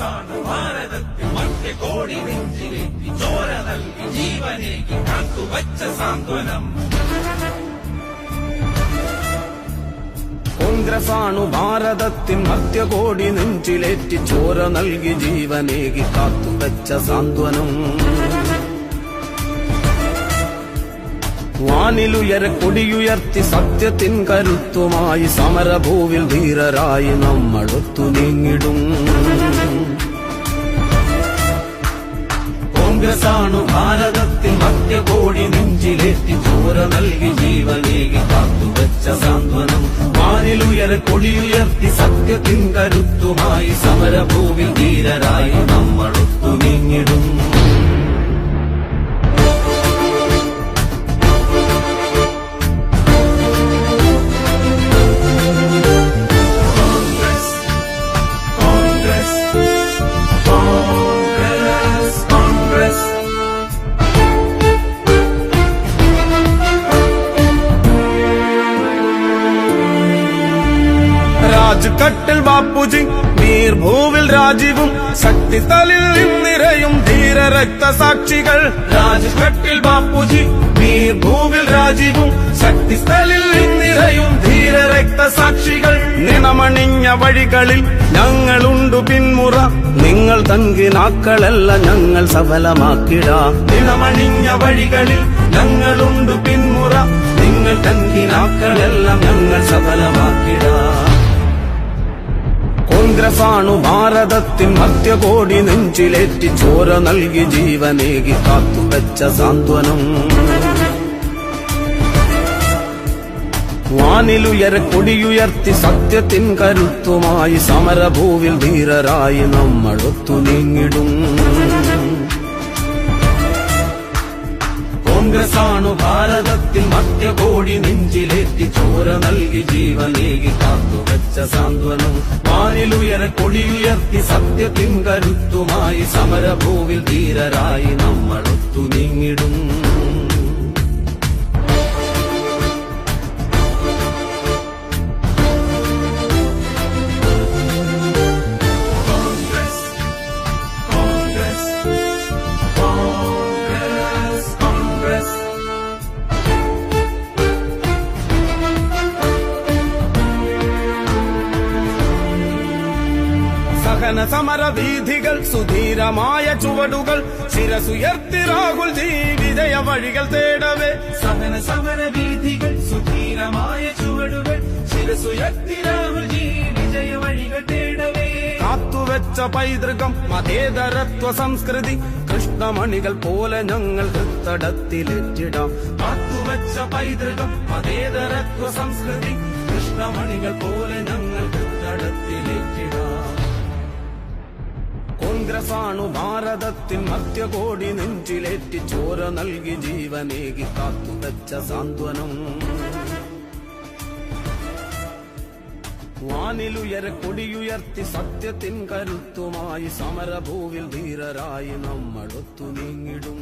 കോൺഗ്രസാണ് ഭാരതത്തിൽ മധ്യകോടി നെഞ്ചിലേറ്റി ചോര നൽകി ജീവനേകി കാത്തുവച്ച സാന്ത്വനം. കോൺഗ്രസാണു ഭാരതത്തിൻ മധ്യകോടി നെഞ്ചിലേറ്റി ചോര നൽകി ജീവനേകി കാത്തുവച്ച സാന്ത്വനം. വാനിലുയര കൊടിയുയർത്തി സത്യത്തിൻ കരുത്തുമായി സമരഭൂവിൽ ധീരരായി നമ്മളൊത്തു നീങ്ങിടും. കോൺഗ്രസാണു ഭാരതത്തിൻ മധ്യകോടി നെഞ്ചിലേറ്റി ചോര നൽകി ജീവനേകി കാത്തുവച്ച സാന്ത്വനം. വാനിലുയര കൊടിയുയർത്തി സത്യത്തിൻ കരുത്തുമായി സമരഭൂവിൽ ധീരരായി നമ്മളൊത്തു നീങ്ങിടും. രാജ്കട്ടിൽ ബാപ്പുജി നീർഭൂവിൽ രാജീവും ശക്തിസ്ഥലിൽ നിറയും ധീര രക്തസാക്ഷികൾ. രാജ്കട്ടിൽ ബാപ്പുജി നീർഭൂവിൽ രാജീവും ശക്തിസ്ഥലിൽ നിറയും ധീര രക്തസാക്ഷികൾ. നിണമണിഞ്ഞ വഴികളിൽ ഞങ്ങളുണ്ടു പിന്മുറ, നിങ്ങൾ തങ്കിനാക്കളല്ല ഞങ്ങൾ സഫലമാക്കിടാം. നിണമണിഞ്ഞ വഴികളിൽ ഞങ്ങളുണ്ടു പിന്മുറ, നിങ്ങൾ തങ്കിനാക്കളെല്ലാം ഞങ്ങൾ സഫലമാക്കിടാം. കോൺഗ്രസാണു ഭാരതത്തിൻ മധ്യകോടി നെഞ്ചിലേറ്റി ചോര നൽകി ജീവനേകി കാത്തുവച്ച സാന്ത്വനം. വാനിലുയര കൊടിയുയർത്തി സത്യത്തിൻ കരുത്തുമായി സമരഭൂവിൽ ധീരരായി നമ്മളൊത്തു നീങ്ങിടും. കോൺഗ്രസാണു ഭാരതത്തിൽ മധ്യകോടി നെഞ്ചിലേറ്റി ചോര നൽകി ജീവനേകി കാത്തുവച്ച സാന്ത്വനം. വാനിലുയര കൊടിയുയർത്തി സത്യത്തിൻ കരുത്തുമായി സമരഭൂവിൽ ധീരരായി നമ്മളൊത്തു നീങ്ങിടും. സഹന സമരവീഥികൾ സുധീരമായ ചുവടുകൾ ശിരസുയർത്തി രാഹുൽ ജി വിജയ വഴികൾ തേടവേ. സഹന സമരവീഥികൾ സുധീരമായ ചുവടുകൾ ശിരസുയർത്തി രാഹുൽ ജി വിജയ വഴികൾ തേടവേ. കാത്തുവെച്ച പൈതൃകം മതേതരത്വ സംസ്കൃതി കൃഷ്ണമണികൾ പോലെ ഞങ്ങൾ ഹൃത്തടത്തിലേറ്റിടാം. കാത്തുവെച്ച പൈതൃകം മതേതരത്വ സംസ്കൃതി കൃഷ്ണമണികൾ പോലെ ഞങ്ങൾ ഹൃത്തടത്തിലേറ്റിടാം. കോൺഗ്രസാണു ഭാരതത്തിൻ മധ്യകോടി നെഞ്ചിലേറ്റി ചോര നൽകി ജീവനേകി കാത്തുവച്ച സാന്ത്വനം. വാനിലുയര കൊടിയുയർത്തി സത്യത്തിൻ കരുത്തുമായി സമരഭൂവിൽ ധീരരായി നമ്മളൊത്തു നീങ്ങിടും.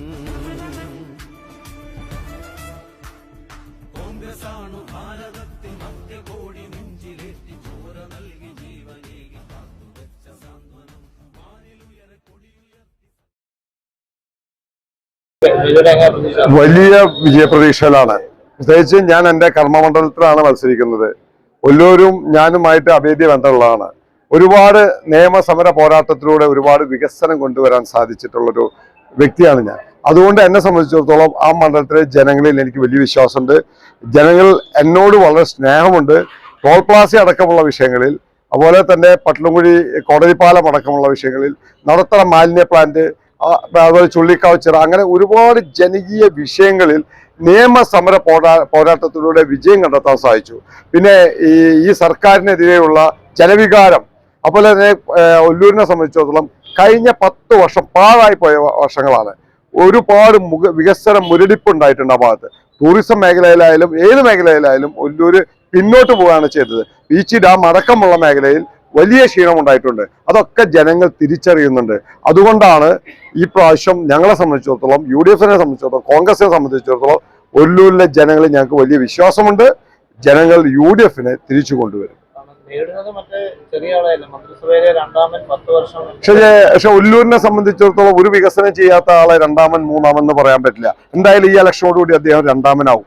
കോൺഗ്രസാണു ഭാരതത്തിൻ മധ്യകോടി നെഞ്ചിലേറ്റി ചോര നൽകി ജീവനേകി കാത്തുവച്ച സാന്ത്വനം. വലിയ വിജയപ്രതീക്ഷയിലാണ്. പ്രത്യേകിച്ച് ഞാൻ എന്റെ കർമ്മമണ്ഡലത്തിലാണ് മത്സരിക്കുന്നത്. എല്ലാവരും ഞാനുമായിട്ട് അഭേദ്യ ബന്ധമുള്ളതാണ്. ഒരുപാട് നിയമസമര പോരാട്ടത്തിലൂടെ ഒരുപാട് വികസനം കൊണ്ടുവരാൻ സാധിച്ചിട്ടുള്ളൊരു വ്യക്തിയാണ് ഞാൻ. അതുകൊണ്ട് എന്നെ സംബന്ധിച്ചിടത്തോളം ആ മണ്ഡലത്തിലെ ജനങ്ങളിൽ എനിക്ക് വലിയ വിശ്വാസമുണ്ട്. ജനങ്ങൾ എന്നോട് വളരെ സ്നേഹമുണ്ട്. ടോൾ പ്ലാസ അടക്കമുള്ള വിഷയങ്ങളിൽ, അതുപോലെ തന്നെ പട്ടണംകുഴി കോടതിപ്പാലം അടക്കമുള്ള വിഷയങ്ങളിൽ, നടത്തറ മാലിന്യ പ്ലാന്റ്, അതുപോലെ ചുള്ളിക്കാവ് ചിറ, അങ്ങനെ ഒരുപാട് ജനകീയ വിഷയങ്ങളിൽ നിയമസമര പോരാട്ടത്തിലൂടെ വിജയം കണ്ടെത്താൻ സാധിച്ചു. പിന്നെ ഈ സർക്കാരിനെതിരെയുള്ള ജനവികാരം, അതുപോലെ തന്നെ ഒല്ലൂരിനെ സംബന്ധിച്ചിടത്തോളം കഴിഞ്ഞ 10 വർഷം പാഴായി പോയ വർഷങ്ങളാണ്. ഒരുപാട് വികസന മുരടിപ്പ് ഉണ്ടായിട്ടുണ്ട് ആ ഭാഗത്ത്. ടൂറിസം മേഖലയിലായാലും ഏത് മേഖലയിലായാലും ഒല്ലൂര് പിന്നോട്ട് പോവുകയാണ് ചെയ്തത്. ബീച്ച് ഡാം അടക്കമുള്ള മേഖലയിൽ വലിയ ക്ഷീണം ഉണ്ടായിട്ടുണ്ട്. അതൊക്കെ ജനങ്ങൾ തിരിച്ചറിയുന്നുണ്ട്. അതുകൊണ്ടാണ് ഈ പ്രാവശ്യം ഞങ്ങളെ സംബന്ധിച്ചിടത്തോളം, UDF-നെ സംബന്ധിച്ചിടത്തോളം, കോൺഗ്രസിനെ സംബന്ധിച്ചിടത്തോളം ഒല്ലൂരിലെ ജനങ്ങളിൽ ഞങ്ങൾക്ക് വലിയ വിശ്വാസമുണ്ട്. ജനങ്ങൾ UDF-നെ തിരിച്ചു കൊണ്ടുവരും. നേടുന്നത് മറ്റേ ചെറിയ ആളെയല്ല, മന്ത്രിസഭയിലെ രണ്ടാമൻ 10 വർഷം. പക്ഷെ ഒല്ലൂരിനെ സംബന്ധിച്ചിടത്തോളം ഒരു വികസനം ചെയ്യാത്ത ആളെ രണ്ടാമൻ മൂന്നാമൻ എന്ന് പറയാൻ പറ്റില്ല. എന്തായാലും ഈ ഇലക്ഷനോടുകൂടി അദ്ദേഹം രണ്ടാമനാവും.